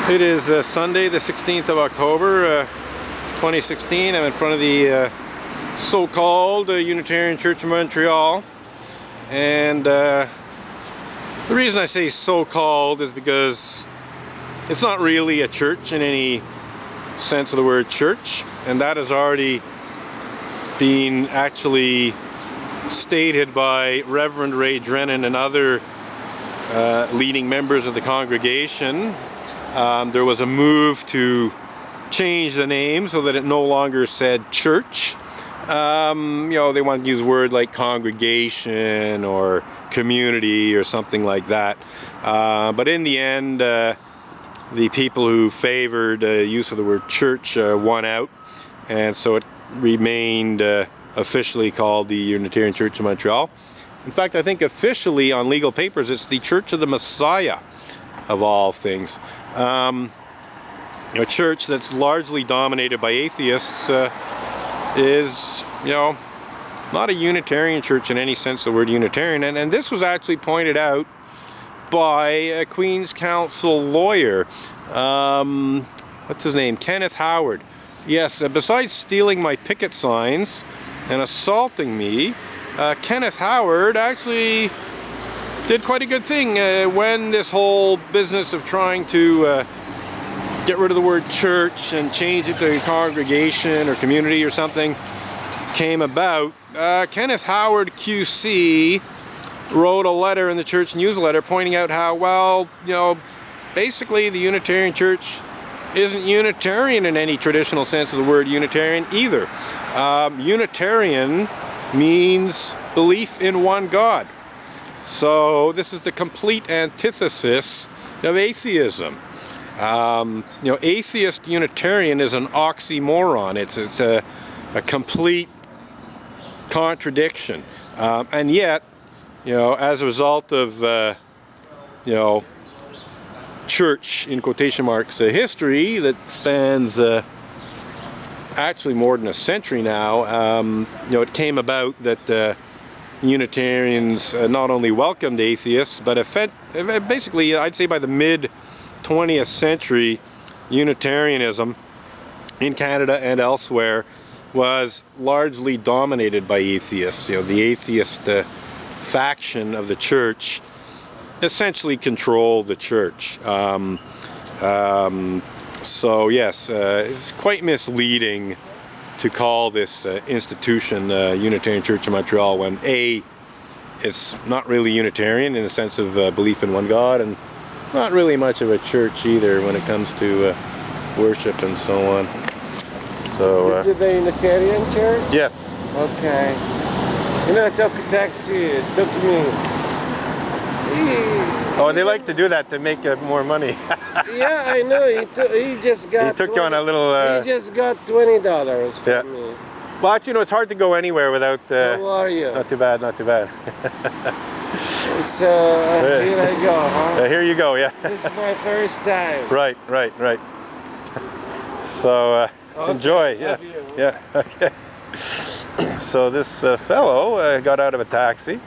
It is Sunday, the 16th of October, 2016. I'm in front of the so-called Unitarian Church of Montreal. And the reason I say so-called is because it's not really a church in any sense of the word church. And that has already been actually stated by Reverend Ray Drennan and other leading members of the congregation. There was a move to change the name so that it no longer said church. You know, they want to use a word like congregation or community or something like that. But in the end, the people who favored use of the word church won out, and so it remained officially called the Unitarian Church of Montreal. In fact, I think officially on legal papers it's the Church of the Messiah, of all things. A church that's largely dominated by atheists is, you know, not a Unitarian church in any sense of the word Unitarian. And this was actually pointed out by a Queen's Counsel lawyer. What's his name? Kenneth Howard. Yes, besides stealing my picket signs and assaulting me, Kenneth Howard actually did quite a good thing when this whole business of trying to get rid of the word church and change it to congregation or community or something came about. Kenneth Howard QC wrote a letter in the church newsletter pointing out how, well, you know, basically the Unitarian Church isn't Unitarian in any traditional sense of the word Unitarian either. Unitarian means belief in one God. So this is the complete antithesis of atheism. You know, atheist Unitarian is an oxymoron. It's a complete contradiction. And yet, you know, as a result of you know, church in quotation marks history that spans actually more than a century now, you know, it came about that Unitarians not only welcomed atheists, but basically, I'd say by the mid-20th century, Unitarianism in Canada and elsewhere was largely dominated by atheists. You know, the atheist faction of the church essentially controlled the church. So yes, it's quite misleading to call this institution Unitarian Church of Montreal when A, it's not really Unitarian in the sense of belief in one God, and not really much of a church either when it comes to worship and so on. So is it a Unitarian church? Yes. Okay. You know, I took a taxi, it took me... Oh, they like to do that to make more money. Yeah, I know. He just got... He took you on a little... He just got $20 from me. Well, you know, it's hard to go anywhere without... How are you? Not too bad, not too bad. So, here I go, huh? Here you go, yeah. This is my first time. Right. So, okay. Enjoy, yeah. Yeah, okay. So this fellow got out of a taxi,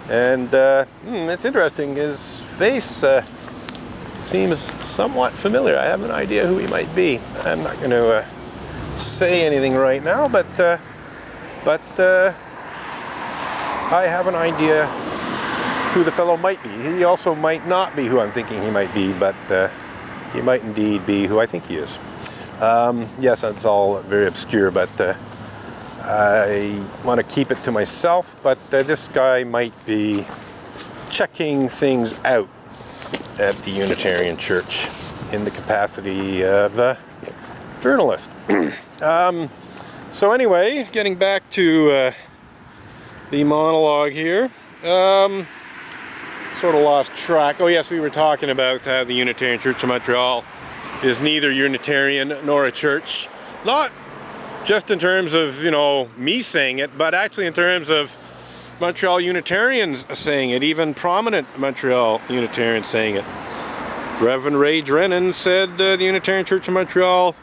and it's interesting, his face seems somewhat familiar. I have an idea who he might be. I'm not going to say anything right now, but I have an idea who the fellow might be. He also might not be who I'm thinking he might be, but he might indeed be who I think he is. Yes, that's all very obscure, but I want to keep it to myself, but this guy might be checking things out at the Unitarian Church in the capacity of a journalist. So anyway, getting back to the monologue here, sort of lost track. Oh yes, we were talking about how the Unitarian Church of Montreal is neither Unitarian nor a church. Not just in terms of, you know, me saying it, but actually in terms of Montreal Unitarians saying it, even prominent Montreal Unitarians saying it. Reverend Ray Drennan said the Unitarian Church of Montreal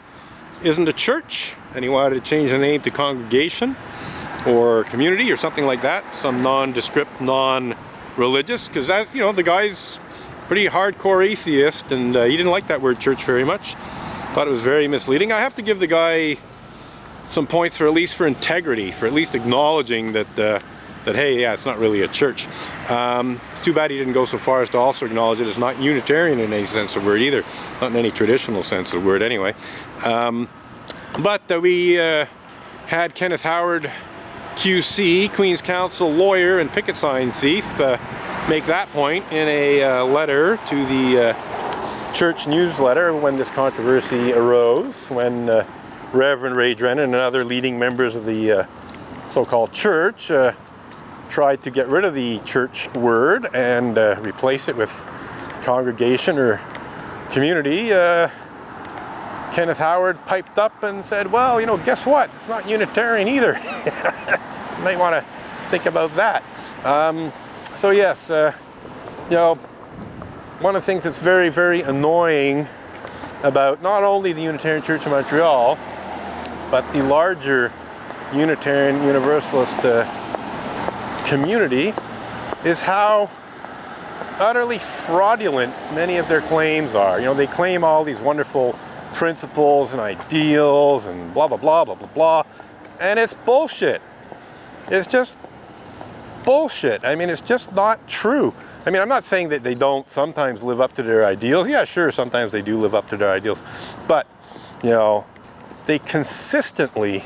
isn't a church, and he wanted to change the name to congregation or community or something like that, some nondescript, non-religious, because that, you know, the guy's pretty hardcore atheist, and he didn't like that word church very much. Thought it was very misleading. I have to give the guy some points for at least for integrity, for at least acknowledging that that hey, yeah, it's not really a church. It's too bad he didn't go so far as to also acknowledge it it's not Unitarian in any sense of the word either, not in any traditional sense of the word anyway. But we had Kenneth Howard, QC, Queen's Counsel lawyer and picket sign thief, make that point in a letter to the church newsletter when this controversy arose, when Reverend Ray Drennan and other leading members of the so-called church tried to get rid of the church word and replace it with congregation or community. Kenneth Howard piped up and said, well, you know, guess what? It's not Unitarian either. You might want to think about that. So yes, you know, one of the things that's very, very annoying about not only the Unitarian Church of Montreal, but the larger Unitarian Universalist community is how utterly fraudulent many of their claims are. You know, they claim all these wonderful principles and ideals and blah, blah, blah, blah, blah, blah, and it's bullshit. It's just bullshit. I mean, it's just not true. I mean, I'm not saying that they don't sometimes live up to their ideals. Yeah, sure, sometimes they do live up to their ideals. But, you know, they consistently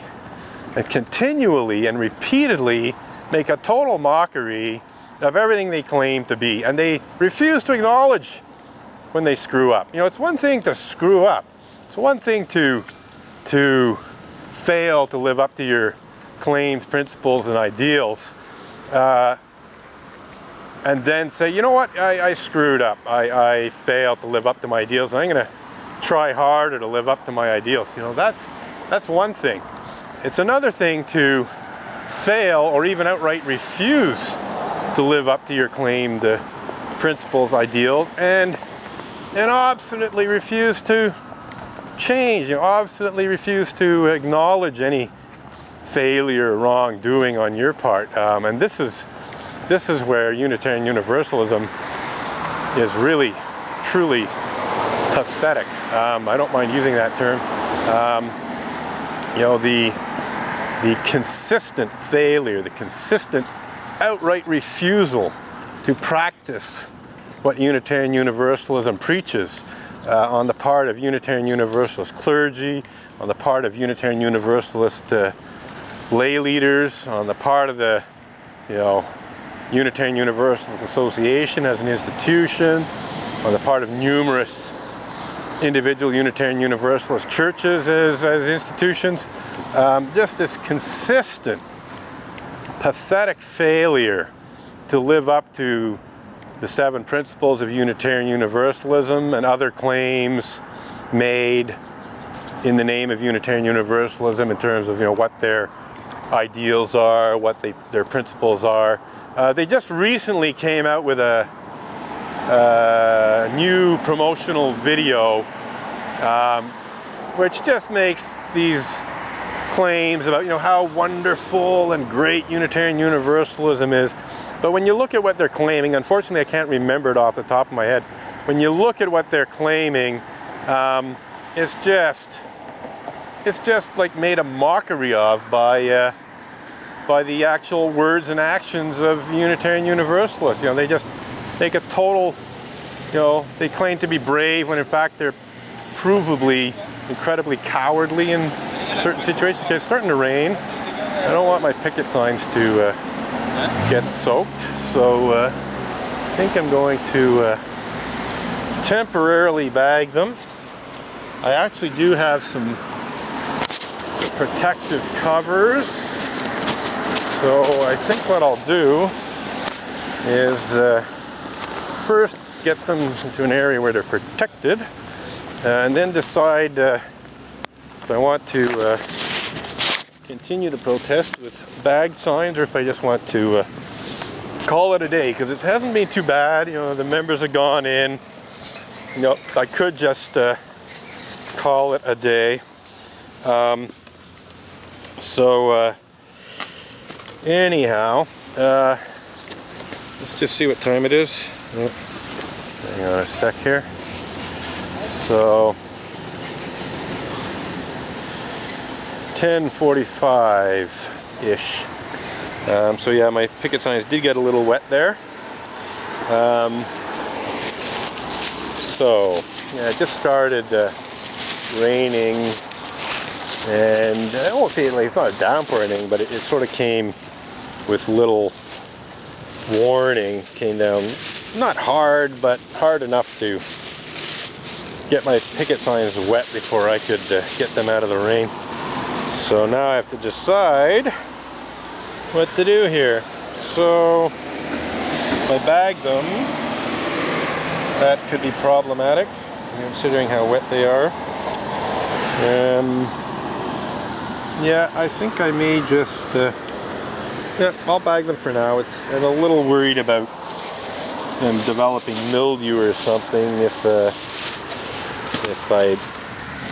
and continually and repeatedly make a total mockery of everything they claim to be. And they refuse to acknowledge when they screw up. You know, it's one thing to screw up. It's one thing to fail to live up to your claims, principles, and ideals. And then say, you know what, I screwed up. I failed to live up to my ideals, and I'm going to try harder to live up to my ideals. You know, that's one thing. It's another thing to fail or even outright refuse to live up to your claimed principles, ideals, and obstinately refuse to change. You know, obstinately refuse to acknowledge any failure or wrongdoing on your part. And this is where Unitarian Universalism is really, truly pathetic. I don't mind using that term. You know, the consistent failure, the consistent outright refusal to practice what Unitarian Universalism preaches on the part of Unitarian Universalist clergy, on the part of Unitarian Universalist lay leaders, on the part of the, you know, Unitarian Universalist Association as an institution, on the part of numerous individual Unitarian Universalist churches as institutions. Just this consistent, pathetic failure to live up to the 7 principles of Unitarian Universalism and other claims made in the name of Unitarian Universalism in terms of, you know, what their ideals are, what their principles are. They just recently came out with a new promotional video which just makes these claims about, you know, how wonderful and great Unitarian Universalism is. But when you look at what they're claiming, unfortunately I can't remember it off the top of my head. When you look at what they're claiming, it's just like made a mockery of by the actual words and actions of Unitarian Universalists. You know, they just make a total, you know, they claim to be brave when in fact they're provably incredibly cowardly in certain situations. Okay, it's starting to rain. I don't want my picket signs to get soaked, so I think I'm going to temporarily bag them. I actually do have some protective covers, so I think what I'll do is first get them into an area where they're protected, and then decide if I want to continue to protest with bagged signs or if I just want to call it a day, because it hasn't been too bad. You know, the members have gone in. You know, I could just call it a day. Anyhow, let's just see what time it is. Hang on a sec here. So 10:45-ish. So yeah, my picket signs did get a little wet there. So yeah, it just started raining, and I won't say it's not a downpour or anything, but it sort of came with little warning. Came down not hard, but hard enough to get my picket signs wet before I could get them out of the rain. So now I have to decide what to do here. So if I bag them, that could be problematic, considering how wet they are. Yeah, I think I may just yeah, I'll bag them for now. I'm a little worried about them developing mildew or something if I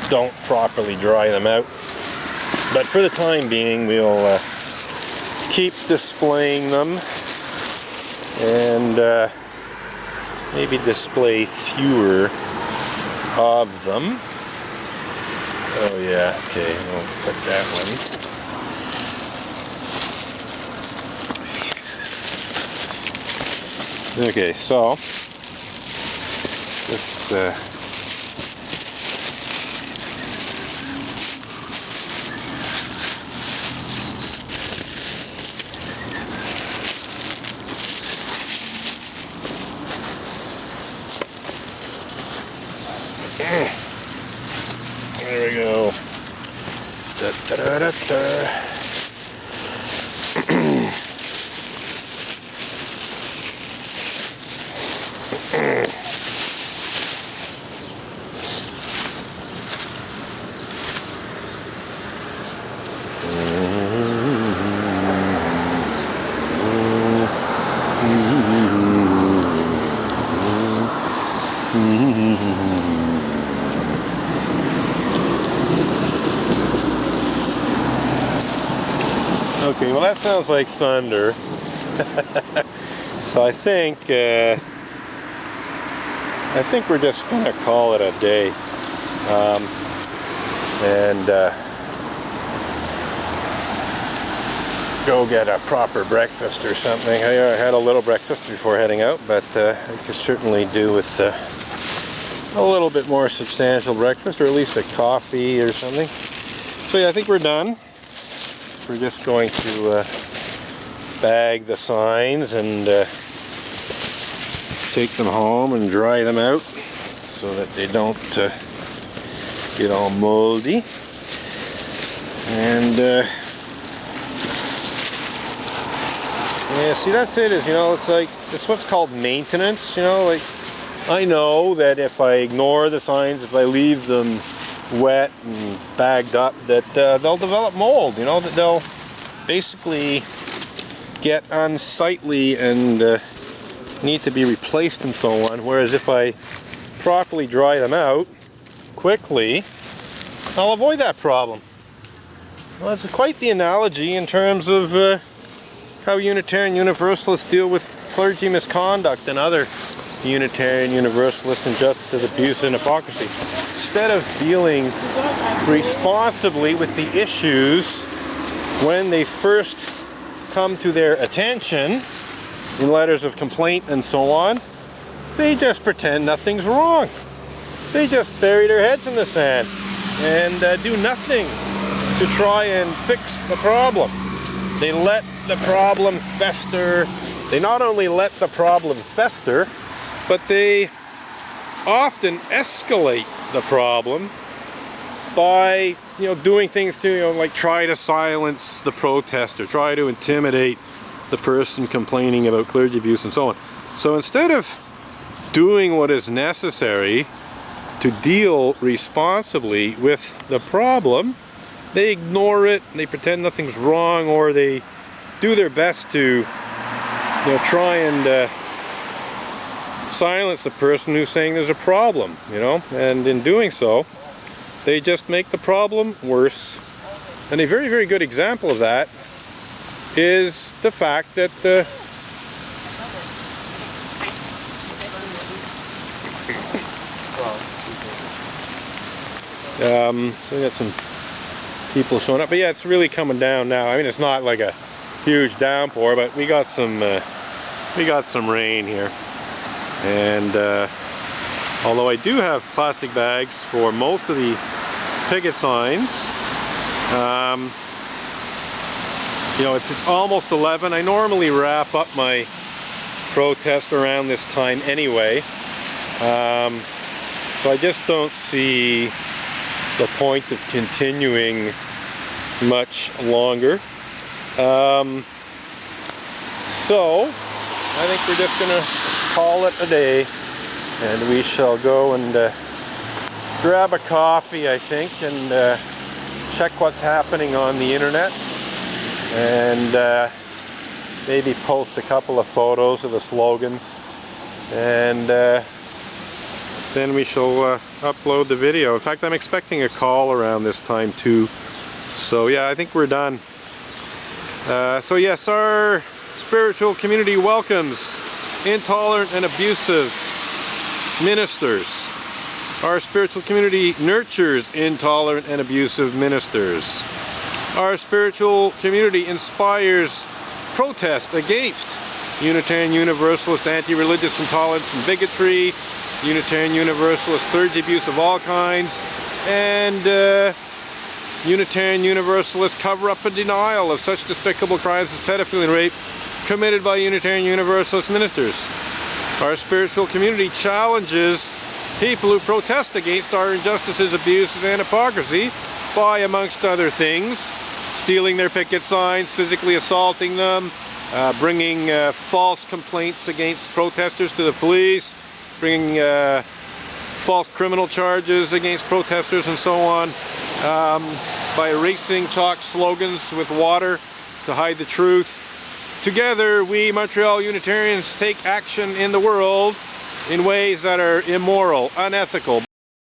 don't properly dry them out. But for the time being, we'll keep displaying them and maybe display fewer of them. Oh yeah, okay, I'll put that one. Okay, so just there we go. Da, da, da, da, da. Okay, well that sounds like thunder. So I think we're just gonna call it a day, and go get a proper breakfast or something. I had a little breakfast before heading out, but I could certainly do with a little bit more substantial breakfast, or at least a coffee or something. So yeah, I think we're done. We're just going to bag the signs and take them home and dry them out so that they don't get all moldy. And yeah, see, that's it. Is, you know, it's like, it's what's called maintenance. You know, like, I know that if I ignore the signs, if I leave them wet and bagged up, that they'll develop mold. You know, that they'll basically get unsightly and need to be replaced and so on. Whereas if I properly dry them out quickly, I'll avoid that problem. Well, that's quite the analogy in terms of how Unitarian Universalists deal with clergy misconduct and other Unitarian Universalist injustice, abuse, and hypocrisy. Instead of dealing responsibly with the issues when they first come to their attention in letters of complaint and so on, they just pretend nothing's wrong. They just bury their heads in the sand and do nothing to try and fix the problem. They let the problem fester. They not only let the problem fester, but they often escalate the problem by, you know, doing things to, you know, like try to silence the protester, try to intimidate the person complaining about clergy abuse and so on. So instead of doing what is necessary to deal responsibly with the problem, they ignore it, they pretend nothing's wrong, or they do their best to, you know, try and silence the person who's saying there's a problem, you know, and in doing so, they just make the problem worse. And a very, very good example of that is the fact that So we got some people showing up, but yeah, it's really coming down now. I mean, it's not like a huge downpour, but we got some rain here. And although I do have plastic bags for most of the picket signs, you know, it's almost 11. I normally wrap up my protest around this time anyway, so I just don't see the point of continuing much longer. So I think we're just gonna call it a day, and we shall go and grab a coffee, I think, and check what's happening on the internet, and maybe post a couple of photos of the slogans, and then we shall upload the video. In fact, I'm expecting a call around this time too. So yeah, I think we're done. So yes, our spiritual community welcomes intolerant and abusive ministers. Our spiritual community nurtures intolerant and abusive ministers. Our spiritual community inspires protest against Unitarian Universalist anti-religious intolerance and bigotry, Unitarian Universalist clergy abuse of all kinds, and Unitarian Universalist cover-up and denial of such despicable crimes as pedophilia and rape committed by Unitarian Universalist ministers. Our spiritual community challenges people who protest against our injustices, abuses, and hypocrisy by, amongst other things, stealing their picket signs, physically assaulting them, bringing false complaints against protesters to the police, bringing false criminal charges against protesters, and so on, by erasing chalk slogans with water to hide the truth. Together, we Montreal Unitarians take action in the world in ways that are immoral, unethical,